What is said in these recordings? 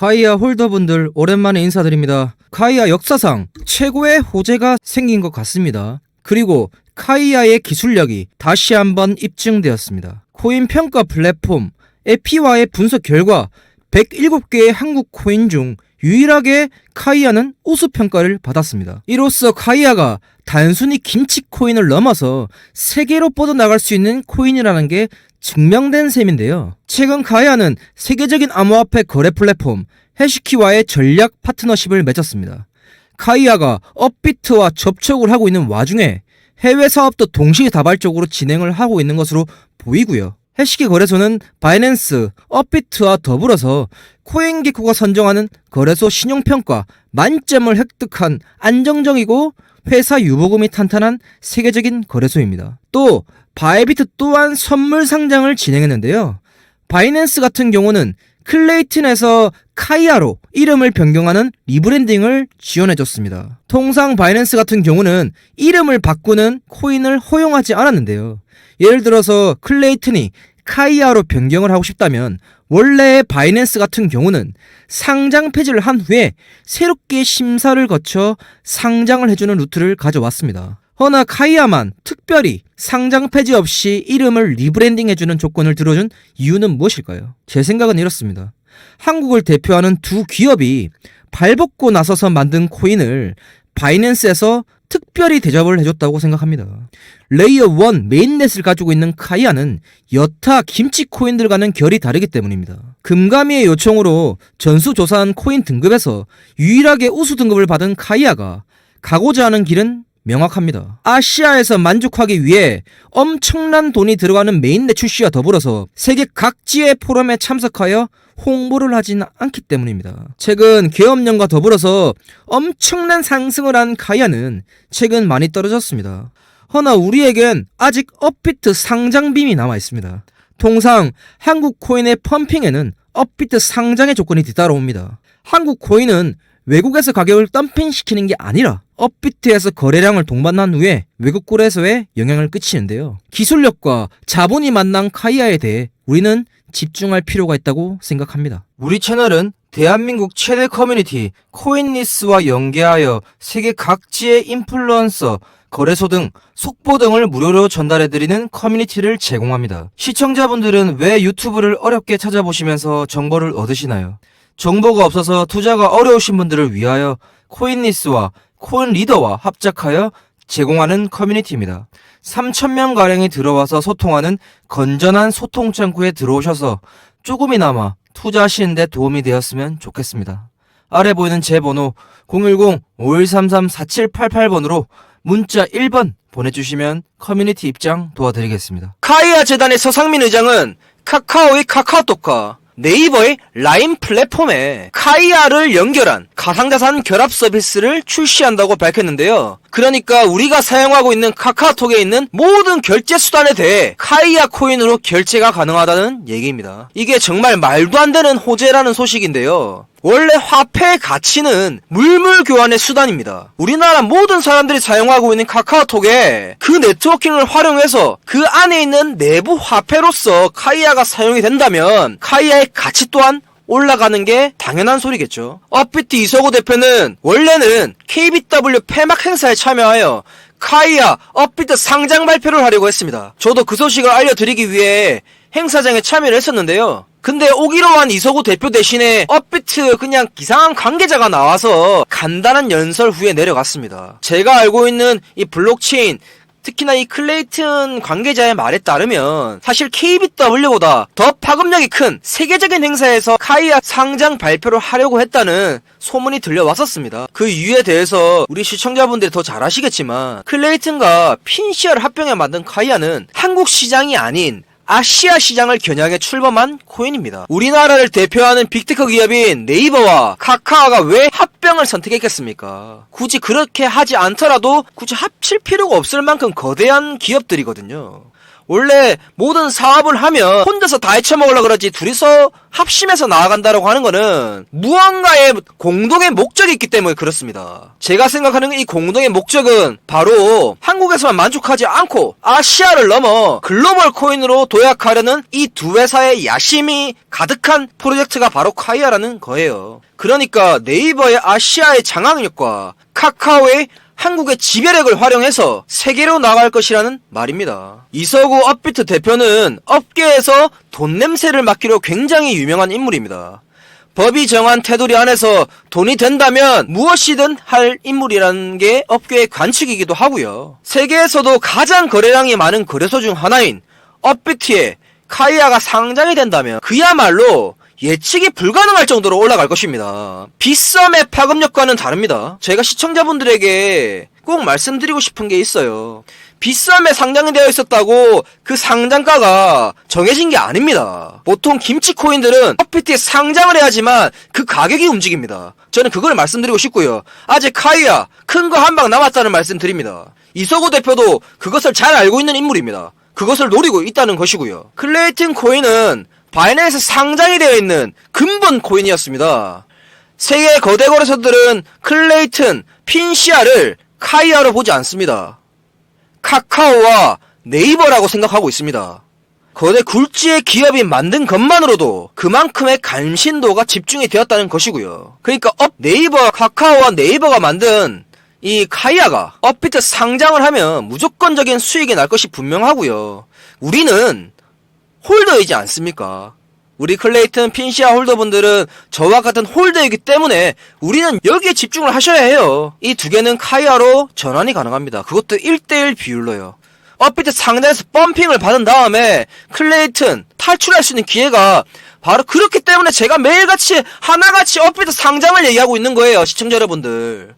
카이아 홀더분들 오랜만에 인사드립니다. 카이아 역사상 최고의 호재가 생긴 것 같습니다. 그리고 카이아의 기술력이 다시 한번 입증되었습니다. 코인 평가 플랫폼 에피와의 분석 결과 107개의 한국 코인 중 유일하게 카이아는 우수평가를 받았습니다. 이로써 카이아가 단순히 김치 코인을 넘어서 세계로 뻗어나갈 수 있는 코인이라는 게 증명된 셈인데요. 최근 카이아는 세계적인 암호화폐 거래 플랫폼 해시키와의 전략 파트너십을 맺었습니다. 카이아가 업비트와 접촉을 하고 있는 와중에 해외 사업도 동시다발적으로 진행을 하고 있는 것으로 보이고요. 해시키 거래소는 바이낸스, 업비트와 더불어서 코인게코가 선정하는 거래소 신용평가 만점을 획득한 안정적이고 회사 유보금이 탄탄한 세계적인 거래소입니다. 또 바이비트 또한 선물 상장을 진행했는데요. 바이낸스 같은 경우는 클레이튼에서 카이아로 이름을 변경하는 리브랜딩을 지원해줬습니다. 통상 바이낸스 같은 경우는 이름을 바꾸는 코인을 허용하지 않았는데요. 예를 들어서 클레이튼이 카이아로 변경을 하고 싶다면 원래의 바이낸스 같은 경우는 상장 폐지를 한 후에 새롭게 심사를 거쳐 상장을 해주는 루트를 가져왔습니다. 허나 카이아만 특별히 상장 폐지 없이 이름을 리브랜딩해주는 조건을 들어준 이유는 무엇일까요? 제 생각은 이렇습니다. 한국을 대표하는 두 기업이 발벗고 나서서 만든 코인을 바이낸스에서 특별히 대접을 해줬다고 생각합니다. 레이어 1 메인넷을 가지고 있는 카이아는 여타 김치 코인들과는 결이 다르기 때문입니다. 금감위의 요청으로 전수조사한 코인 등급에서 유일하게 우수 등급을 받은 카이아가 가고자 하는 길은 명확합니다. 아시아에서 만족하기 위해 엄청난 돈이 들어가는 메인넷 출시와 더불어서 세계 각지의 포럼에 참석하여 홍보를 하지는 않기 때문입니다. 최근 계엄령과 더불어서 엄청난 상승을 한 카이아는 최근 많이 떨어졌습니다. 허나 우리에겐 아직 업비트 상장빔이 남아 있습니다. 통상 한국 코인의 펌핑에는 업비트 상장의 조건이 뒤따라옵니다. 한국 코인은 외국에서 가격을 덤핑시키는 게 아니라 업비트에서 거래량을 동반한 후에 외국 거래소에 영향을 끼치는데요. 기술력과 자본이 만난 카이아에 대해 우리는 집중할 필요가 있다고 생각합니다. 우리 채널은 대한민국 최대 커뮤니티 코인리스와 연계하여 세계 각지의 인플루언서, 거래소 등 속보 등을 무료로 전달해드리는 커뮤니티를 제공합니다. 시청자분들은 왜 유튜브를 어렵게 찾아보시면서 정보를 얻으시나요? 정보가 없어서 투자가 어려우신 분들을 위하여 코인리스와 코인리더와 합작하여 제공하는 커뮤니티입니다. 3,000명가량이 들어와서 소통하는 건전한 소통 창구에 들어오셔서 조금이나마 투자하시는 데 도움이 되었으면 좋겠습니다. 아래 보이는 제 번호 010-5133-4788번으로 문자 1번 보내주시면 커뮤니티 입장 도와드리겠습니다. 카이아 재단의 서상민 의장은 카카오의 카카오톡과 네이버의 라인 플랫폼에 카이아를 연결한 가상자산 결합 서비스를 출시한다고 밝혔는데요. 그러니까 우리가 사용하고 있는 카카오톡에 있는 모든 결제 수단에 대해 카이아 코인으로 결제가 가능하다는 얘기입니다. 이게 정말 말도 안 되는 호재라는 소식인데요. 원래 화폐의 가치는 물물 교환의 수단입니다. 우리나라 모든 사람들이 사용하고 있는 카카오톡에 그 네트워킹을 활용해서 그 안에 있는 내부 화폐로서 카이아가 사용이 된다면 카이아의 가치 또한 올라가는 게 당연한 소리겠죠. 업비트 이서구 대표는 원래는 KBW 폐막 행사에 참여하여 카이아 업비트 상장 발표를 하려고 했습니다. 저도 그 소식을 알려드리기 위해 행사장에 참여를 했었는데요. 근데 오기로 한 이서구 대표 대신에 업비트 그냥 이상한 관계자가 나와서 간단한 연설 후에 내려갔습니다. 제가 알고 있는 이 블록체인, 특히나 이 클레이튼 관계자의 말에 따르면 사실 KBW보다 더 파급력이 큰 세계적인 행사에서 카이아 상장 발표를 하려고 했다는 소문이 들려왔었습니다. 그 이유에 대해서 우리 시청자분들이 더 잘 아시겠지만 클레이튼과 핀시어를 합병해 만든 카이아는 한국 시장이 아닌 아시아 시장을 겨냥해 출범한 코인입니다. 우리나라를 대표하는 빅테크 기업인 네이버와 카카오가 왜 합병을 선택했겠습니까? 굳이 그렇게 하지 않더라도 굳이 합칠 필요가 없을 만큼 거대한 기업들이거든요. 원래 모든 사업을 하면 혼자서 다 헤쳐먹으려고 그러지 둘이서 합심해서 나아간다라고 하는 거는 무언가의 공동의 목적이 있기 때문에 그렇습니다. 제가 생각하는 이 공동의 목적은 바로 한국에서만 만족하지 않고 아시아를 넘어 글로벌 코인으로 도약하려는 이 두 회사의 야심이 가득한 프로젝트가 바로 카이아라는 거예요. 그러니까 네이버의 아시아의 장악력과 카카오의 한국의 지배력을 활용해서 세계로 나갈 것이라는 말입니다. 이서구 업비트 대표는 업계에서 돈 냄새를 맡기로 굉장히 유명한 인물입니다. 법이 정한 테두리 안에서 돈이 된다면 무엇이든 할 인물이라는 게 업계의 관측이기도 하고요. 세계에서도 가장 거래량이 많은 거래소 중 하나인 업비트에 카이아가 상장이 된다면 그야말로 예측이 불가능할 정도로 올라갈 것입니다. 빗썸의 파급력과는 다릅니다. 제가 시청자분들에게 꼭 말씀드리고 싶은 게 있어요. 빗썸에 상장이 되어 있었다고 그 상장가가 정해진 게 아닙니다. 보통 김치코인들은 업비트에 상장을 해야지만 그 가격이 움직입니다. 저는 그걸 말씀드리고 싶고요. 아직 카이아 큰 거 한 방 남았다는 말씀 드립니다. 이서구 대표도 그것을 잘 알고 있는 인물입니다. 그것을 노리고 있다는 것이고요. 클레이튼 코인은 바이낸스 상장이 되어 있는 근본 코인이었습니다. 세계 거대 거래소들은 클레이튼, 핀시아를 카이아로 보지 않습니다. 카카오와 네이버라고 생각하고 있습니다. 거대 굴지의 기업이 만든 것만으로도 그만큼의 관심도가 집중이 되었다는 것이고요. 그러니까 네이버, 카카오와 네이버가 만든 이 카이아가 업비트 상장을 하면 무조건적인 수익이 날 것이 분명하고요. 우리는 홀더이지 않습니까? 우리 클레이튼, 핀시아 홀더분들은 저와 같은 홀더이기 때문에 우리는 여기에 집중을 하셔야 해요. 이 두 개는 카이아로 전환이 가능합니다. 그것도 1대1 비율로요. 업비트 상장에서 펌핑을 받은 다음에 클레이튼 탈출할 수 있는 기회가 바로 그렇기 때문에 제가 매일같이 하나같이 업비트 상장을 얘기하고 있는 거예요. 시청자 여러분들.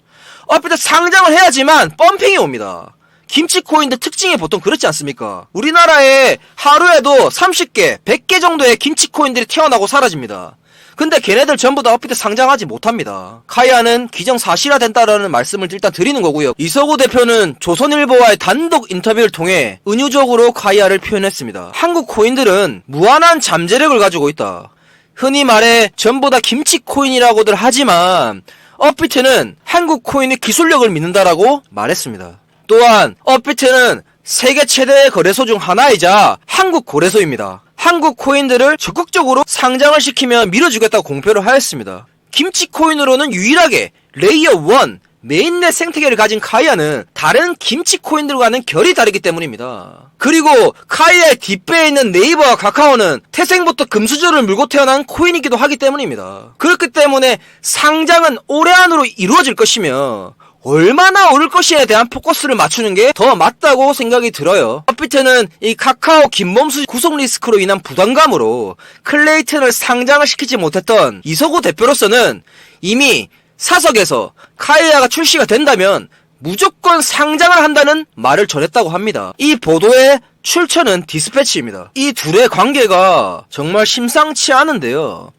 업비트 상장을 해야지만 펌핑이 옵니다. 김치코인들 특징이 보통 그렇지 않습니까? 우리나라에 하루에도 30개, 100개 정도의 김치코인들이 태어나고 사라집니다. 근데 걔네들 전부 다 업비트 상장하지 못합니다. 카이아는 기정사실화된다라는 말씀을 일단 드리는 거고요. 이서구 대표는 조선일보와의 단독 인터뷰를 통해 은유적으로 카이아를 표현했습니다. 한국 코인들은 무한한 잠재력을 가지고 있다. 흔히 말해 전부 다 김치코인이라고들 하지만 업비트는 한국 코인의 기술력을 믿는다라고 말했습니다. 또한 업비트는 세계 최대의 거래소 중 하나이자 한국 거래소입니다. 한국 코인들을 적극적으로 상장을 시키며 밀어주겠다고 공표를 하였습니다. 김치코인으로는 유일하게 레이어 1 메인넷 생태계를 가진 카이아는 다른 김치코인들과는 결이 다르기 때문입니다. 그리고 카이아의 뒷배에 있는 네이버와 카카오는 태생부터 금수저를 물고 태어난 코인이기도 하기 때문입니다. 그렇기 때문에 상장은 올해 안으로 이루어질 것이며 얼마나 오를 것이에 대한 포커스를 맞추는 게 더 맞다고 생각이 들어요. 업비트는 이 카카오 김범수 구속 리스크로 인한 부담감으로 클레이튼을 상장을 시키지 못했던 이서구 대표로서는 이미 사석에서 카이아가 출시가 된다면 무조건 상장을 한다는 말을 전했다고 합니다. 이 보도의 출처는 디스패치입니다. 이 둘의 관계가 정말 심상치 않은데요.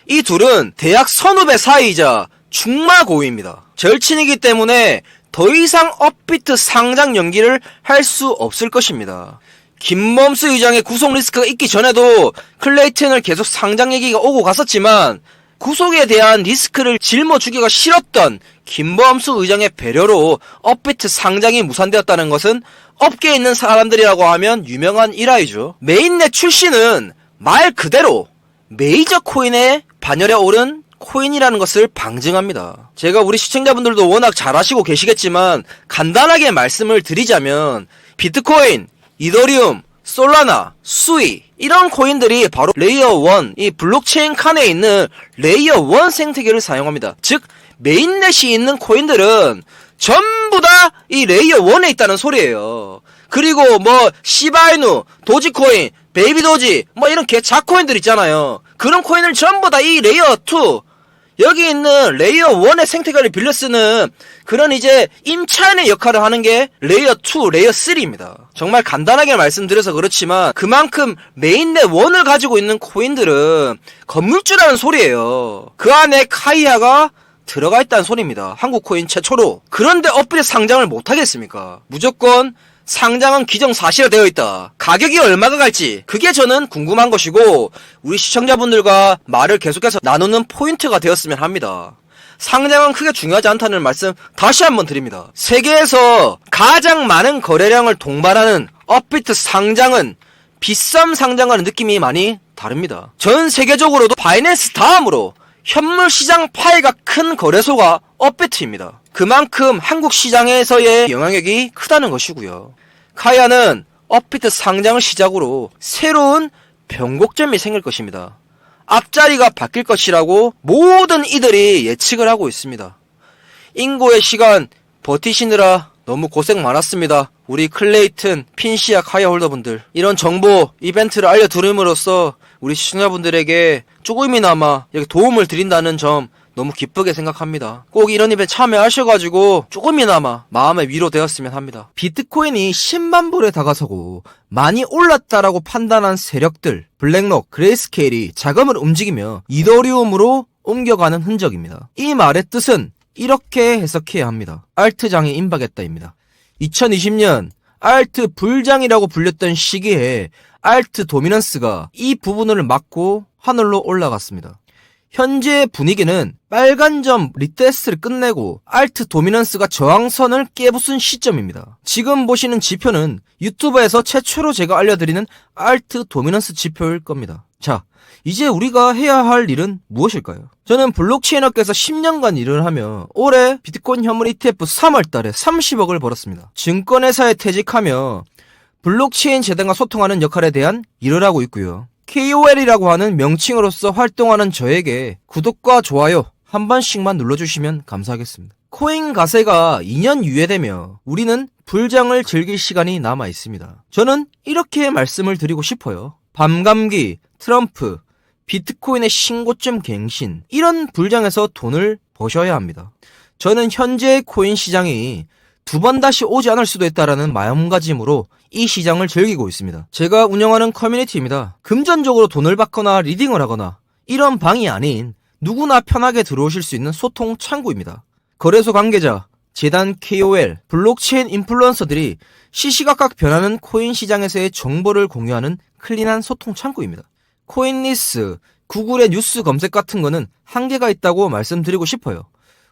이 둘은 대학 선후배 사이이자 중마고위입니다. 절친이기 때문에 더 이상 업비트 상장 연기를 할 수 없을 것입니다. 김범수 의장의 구속 리스크가 있기 전에도 클레이튼을 계속 상장 얘기가 오고 갔었지만 구속에 대한 리스크를 짊어지기가 싫었던 김범수 의장의 배려로 업비트 상장이 무산되었다는 것은 업계에 있는 사람들이라고 하면 유명한 일화이죠. 메인넷 출시는 말 그대로 메이저 코인의 반열에 오른 코인이라는 것을 방증합니다. 제가 우리 시청자분들도 워낙 잘 아시고 계시겠지만 간단하게 말씀을 드리자면 비트코인, 이더리움, 솔라나, 수이 이런 코인들이 바로 레이어 1, 이 블록체인 칸에 있는 레이어 1 생태계를 사용합니다. 즉 메인넷이 있는 코인들은 전부 다 이 레이어 1에 있다는 소리예요. 그리고 뭐 시바이누, 도지코인, 베이비도지 뭐 이런 자코인들 있잖아요. 그런 코인을 전부 다 이 레이어 2 여기 있는 레이어 1의 생태계를 빌려 쓰는 그런 이제 임차인의 역할을 하는 게 레이어 2, 레이어 3입니다. 정말 간단하게 말씀드려서 그렇지만 그만큼 메인넷 1을 가지고 있는 코인들은 건물주라는 소리예요. 그 안에 카이아가 들어가 있다는 소리입니다. 한국 코인 최초로. 그런데 업비트 상장을 못 하겠습니까? 무조건 상장은 기정사실화 되어 있다. 가격이 얼마가 갈지 그게 저는 궁금한 것이고 우리 시청자분들과 말을 계속해서 나누는 포인트가 되었으면 합니다. 상장은 크게 중요하지 않다는 말씀 다시 한번 드립니다. 세계에서 가장 많은 거래량을 동반하는 업비트 상장은 비썸 상장과는 느낌이 많이 다릅니다. 전 세계적으로도 바이낸스 다음으로 현물 시장 파이가 큰 거래소가 업비트입니다. 그만큼 한국 시장에서의 영향력이 크다는 것이고요. 카이아는 업비트 상장을 시작으로 새로운 변곡점이 생길 것입니다. 앞자리가 바뀔 것이라고 모든 이들이 예측을 하고 있습니다. 인고의 시간 버티시느라 너무 고생 많았습니다. 우리 클레이튼, 핀시아, 카이아 홀더분들, 이런 정보 이벤트를 알려드림으로써 우리 시청자분들에게 조금이나마 이렇게 도움을 드린다는 점 너무 기쁘게 생각합니다. 꼭 이런 이벤트 참여하셔가지고 조금이나마 마음의 위로되었으면 합니다. 비트코인이 10만 불에 다가서고 많이 올랐다라고 판단한 세력들, 블랙록, 그레이스케일이 자금을 움직이며 이더리움으로 옮겨가는 흔적입니다. 이 말의 뜻은 이렇게 해석해야 합니다. 알트장에 임박했다입니다. 2020년 알트 불장이라고 불렸던 시기에 알트 도미넌스가 이 부분을 막고 하늘로 올라갔습니다. 현재 분위기는 빨간 점 리테스트를 끝내고 알트 도미넌스가 저항선을 깨부순 시점입니다. 지금 보시는 지표는 유튜브에서 최초로 제가 알려드리는 알트 도미넌스 지표일 겁니다. 자, 이제 우리가 해야 할 일은 무엇일까요? 저는 블록체인 업계에서 10년간 일을 하며 올해 비트코인 현물 ETF 3월달에 30억을 벌었습니다. 증권회사에 퇴직하며 블록체인 재단과 소통하는 역할에 대한 일을 하고 있고요. KOL이라고 하는 명칭으로서 활동하는 저에게 구독과 좋아요 한 번씩만 눌러주시면 감사하겠습니다. 코인 가세가 2년 유예되며 우리는 불장을 즐길 시간이 남아 있습니다. 저는 이렇게 말씀을 드리고 싶어요. 밤감기, 트럼프, 비트코인의 신고점 갱신, 이런 불장에서 돈을 버셔야 합니다. 저는 현재 코인 시장이 두 번 다시 오지 않을 수도 있다라는 마음가짐으로 이 시장을 즐기고 있습니다. 제가 운영하는 커뮤니티입니다. 금전적으로 돈을 받거나 리딩을 하거나 이런 방이 아닌 누구나 편하게 들어오실 수 있는 소통 창구입니다. 거래소 관계자, 재단 KOL, 블록체인 인플루언서들이 시시각각 변하는 코인 시장에서의 정보를 공유하는 클린한 소통 창구입니다. 코인리스, 구글의 뉴스 검색 같은 거는 한계가 있다고 말씀드리고 싶어요.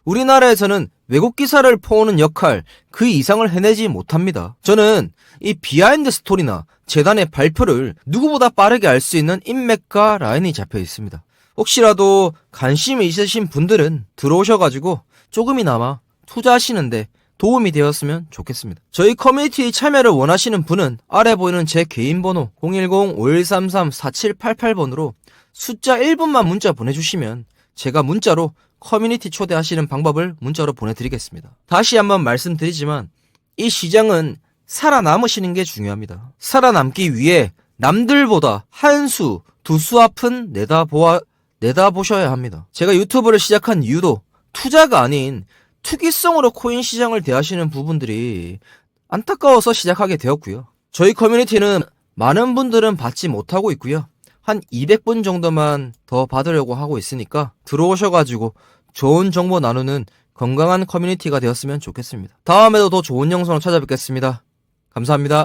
우리나라에서는 외국 기사를 퍼오는 역할 그 이상을 해내지 못합니다. 저는 이 비하인드 스토리나 재단의 발표를 누구보다 빠르게 알 수 있는 인맥과 라인이 잡혀 있습니다. 혹시라도 관심이 있으신 분들은 들어오셔가지고 조금이나마 투자하시는데 도움이 되었으면 좋겠습니다. 저희 커뮤니티 참여를 원하시는 분은 아래 보이는 제 개인 번호 010-5133-4788번으로 숫자 1분만 문자 보내주시면 제가 문자로 커뮤니티 초대하시는 방법을 문자로 보내드리겠습니다. 다시 한번 말씀드리지만 이 시장은 살아남으시는 게 중요합니다. 살아남기 위해 남들보다 한 수, 두 수 앞은 내다보셔야 합니다. 제가 유튜브를 시작한 이유도 투자가 아닌 투기성으로 코인 시장을 대하시는 부분들이 안타까워서 시작하게 되었고요. 저희 커뮤니티는 많은 분들은 받지 못하고 있고요. 한 200분 정도만 더 받으려고 하고 있으니까 들어오셔가지고 좋은 정보 나누는 건강한 커뮤니티가 되었으면 좋겠습니다. 다음에도 더 좋은 영상으로 찾아뵙겠습니다. 감사합니다.